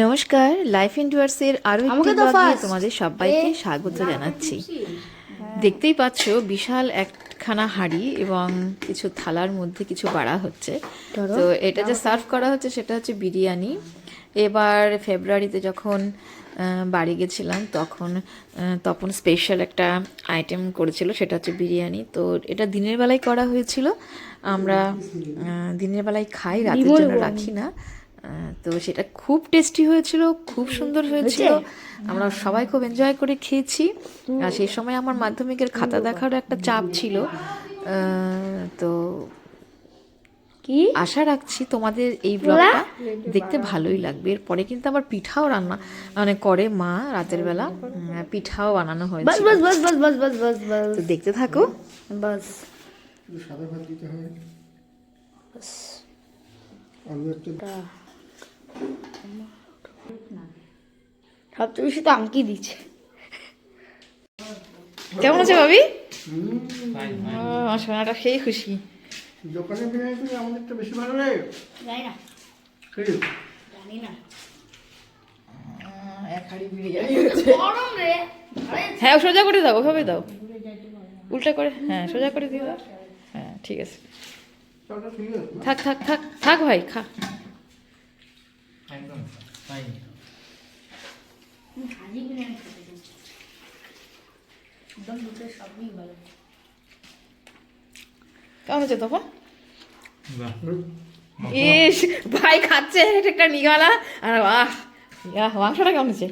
নমস্কার, লাইফ ইন্ডুয়ার্সের আরও একটি আমাকে তো ব্লগে ফার্স্ট তোমাদের সবাইকে স্বাগত জানাচ্ছি। দেখতেই পাচ্ছ বিশাল একখানা হাঁড়ি এবং কিছু থালার মধ্যে কিছু বাড়া হচ্ছে। তো এটা যে সার্ভ করা হচ্ছে সেটা হচ্ছে বিরিয়ানি। এবার ফেব্রুয়ারিতে যখন বাড়ি গেছিলাম তখন স্পেশাল একটা আইটেম করেছিল, সেটা হচ্ছে বিরিয়ানি। তো এটা দিনের বেলায় করা হয়েছিল। আমরা দিনের বেলায় খাই, রাতের জন্য রাখি না। তো সেটা খুব টেস্টি হয়েছিল, খুব সুন্দর হয়েছিল। আমরা সবাই খুব এনজয় করে খেয়েছি। আর সেই সময় আমার মাধ্যমিকের খাতা দেখারও একটা চাপ ছিল। তো কি আশা রাখছি তোমাদের এই ব্লগটা দেখতে ভালোই লাগবে। এরপরে কিন্তু আবার পিঠাও রান্না করে মা রাতের বেলা, পিঠাও বানানো বাস হয়েছিল। বাস বাস বাস বাস বাস বাস বাস তো দেখতে থাকো। বাস সাদা ভাত দিতে হয়, আলু একটা। সবচেয়ে বেশি তো আমকি দিচ্ছে। কেমন আছে ভাবি? সোনাটা সেই খুশি। দোকানে বিরিয়ানি থেকে আমাদেরটা বেশি ভালো লাগে। জানি না, ঠিক জানি না। এক হাঁড়ি বিরিয়ানি। গরম রে। হ্যাঁ, সোজা করে দাও, ওভাবে দাও, উল্টা করে। হ্যাঁ, সোজা করে দিয়ে দাও। হ্যাঁ, ঠিক আছে। চালটা ঠিক আছে। থাক থাক থাক থাক ভাই, খা। হাজি বিরিয়ানি খেতে চাই। একদম দুটো সবই ভালো। কেমন হচ্ছে তখন? ইস, ভাই খাচ্ছে একটা নিগালা। আর মাংসটা কেমন হচ্ছে?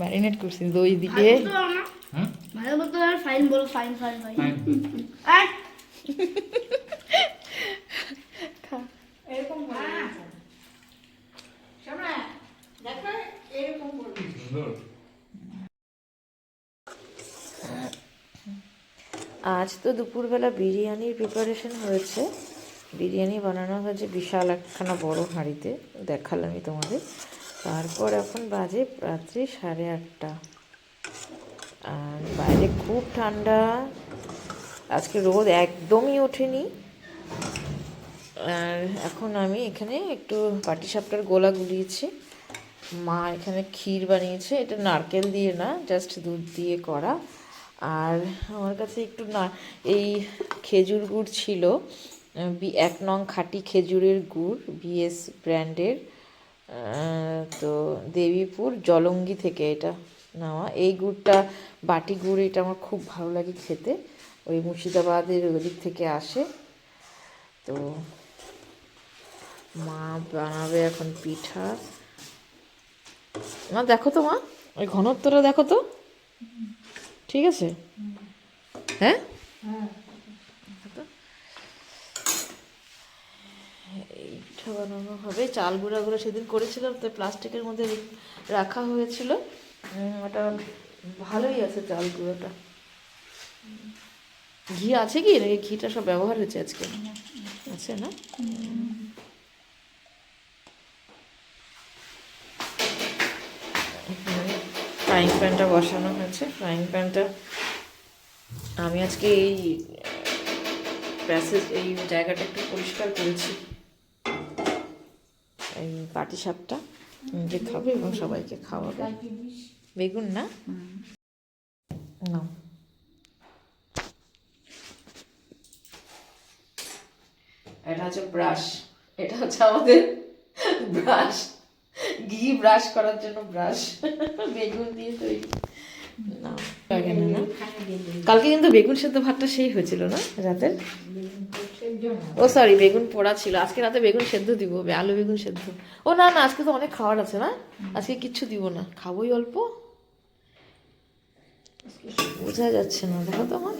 ম্যারিনেট করছি দই দিয়ে। ভালো বলতো আর ফাইন বলো, ফাইন ফাইন ফাইন। খা। এরকম দেখো এরকম আজ তো দুপুরবেলা বিরিয়ানির প্রিপারেশন হয়েছে। বিরিয়ানি বানানো হয়েছে বিশাল একখানা বড় হাঁড়িতে, দেখালামই তোমাদের। তারপর এখন বাজে রাত্রি 8:30। আর বাইরে খুব ঠান্ডা, আজকে রোদ একদমই ওঠেনি। আর এখন আমি এখানে একটু পাটিসাপটার গোলা গুলিয়েছি। মা এখানে ক্ষীর বানিয়েছে, এটা নারকেল দিয়ে না, জাস্ট দুধ দিয়ে করা। আর আমার কাছে একটু না এই খেজুর গুড় ছিল, 1 নং খাঁটি খেজুরের গুড়, বিএস ব্র্যান্ডের। তো দেবীপুর জলঙ্গি থেকে এটা নেওয়া। এই গুড়টা বাটি গুড়, এটা আমার খুব ভালো লাগে খেতে, ওই মুর্শিদাবাদের ওদিক থেকে আসে। তো মা বানাবে এখন পিঠা। মা দেখো তো, মা ওই ঘনত্বটা দেখো তো, ঠিক আছে? হ্যাঁ, এই পিঠা বানানো হবে। চাল গুঁড়াগুলো সেদিন করেছিলাম, তো প্লাস্টিকের মধ্যে রাখা হয়েছিল। ওটা ভালোই আছে চাল গুঁড়োটা। ঘি আছে কি নাকি? ঘিটা সব ব্যবহার হয়েছে আজকে, আছে না? ফ্রাইং প্যানটা বসানো হয়েছে। ফ্রাইং প্যানটা আমি আজকে এই প্যাসেজ, এই জায়গাটা একটু পরিষ্কার করেছি। এই পাটিসাপটা নিজে খাবে এবং সবাইকে খাওয়াবে। বেগুন না, না, এটা হচ্ছে ব্রাশ। এটা হচ্ছে আমাদের ব্রাশ, ঘি ব্রাশ করার জন্য ব্রাশ, বেগুন দিয়ে তৈরি। না, না, কালকে কিন্তু বেগুন সেদ্ধ ভাতটা সেই হয়েছিল না রাতের? ও সরি, বেগুন পোড়া ছিল। আজকে রাতে বেগুন সেদ্ধ দিব, আলু বেগুন সেদ্ধ। ও না না, আজকে তো অনেক খাবার আছে না, আজকে কিচ্ছু দিব না, খাবোই অল্প। বোঝা যাচ্ছে না, দেখো তো আমার।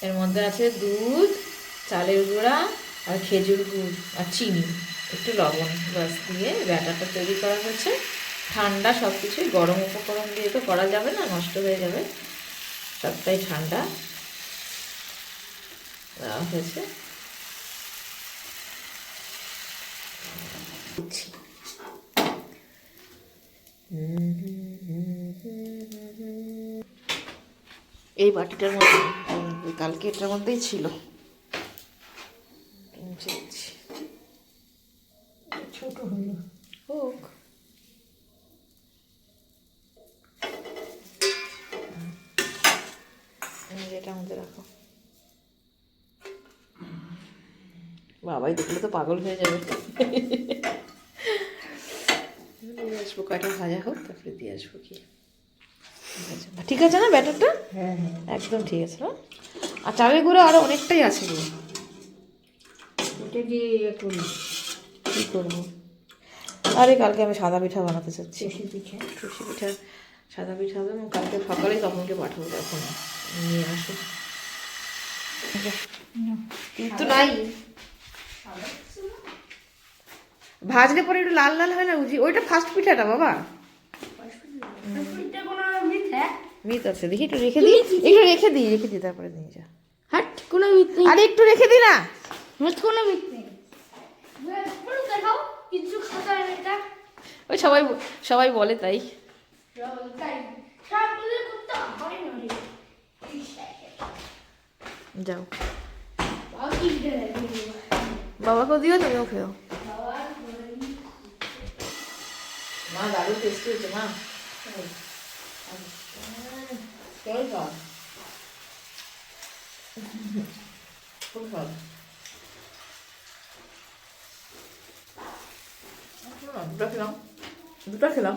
এর মধ্যে আছে দুধ, চালের গুঁড়া আর খেজুর গুড় আর চিনি, একটু লবণ, বাস দিয়ে ব্যাটারটা তৈরি করা হয়েছে। ঠান্ডা সব কিছুই, গরম উপকরণ দিয়ে তো করা যাবে না, নষ্ট হয়ে যাবে, সবটাই ঠান্ডা দেওয়া হয়েছে। দিচ্ছি। এই বাটিটার মধ্যে কালকে এটার মধ্যেই ছিল। ছোট হলো। হোক। এটার মধ্যে রাখো। বাবাই দেখলে তো পাগল হয়ে যাবে। দিয়ে আসবো, কয়টা ভাজা হোক তারপরে দিয়ে আসবো। কি ঠিক আছে না ব্যাটারটা? হ্যাঁ হ্যাঁ, একদম ঠিক আছে না? আর চালের গুঁড়ো আরো অনেকটাই আছে গো। ওটা দিয়ে করি। কী করবো? আরে কালকে আমি সাদা পিঠা বানাতে চাচ্ছি। পিঠে টুসি পিঠা, সাদা পিঠা হবে। এবং কালকে সকালেই তপনকে পাঠাবো, তখন নিয়ে আসো। কিন্তু নাই, ভাজলে পরে একটু লাল লাল হয় না বুঝি? ওইটা ফার্স্ট পিঠাটা বাবা। পিঠে কোনো মিথ হ্যাঁ মিত আছে, দেখি একটু রেখে দিই, একটু রেখে দিই তারপরে নিয়ে যা। হাট কোনো মিথ নেই। আরে একটু রেখে দি না। মিথ কোনো মিথ নেই। পুরো দেখাও কিছু খাতা এটা। ওই সবাই বলে তাই। তাই সব বলে করতে হয় না রে। যাও, বাবা কি দেয়? বাবাকেও দিও, তুমিও খেও। মা দারুণ টেস্টি হয়েছে মা। চল খাও, খুব ভালো। দুটো খেলাম।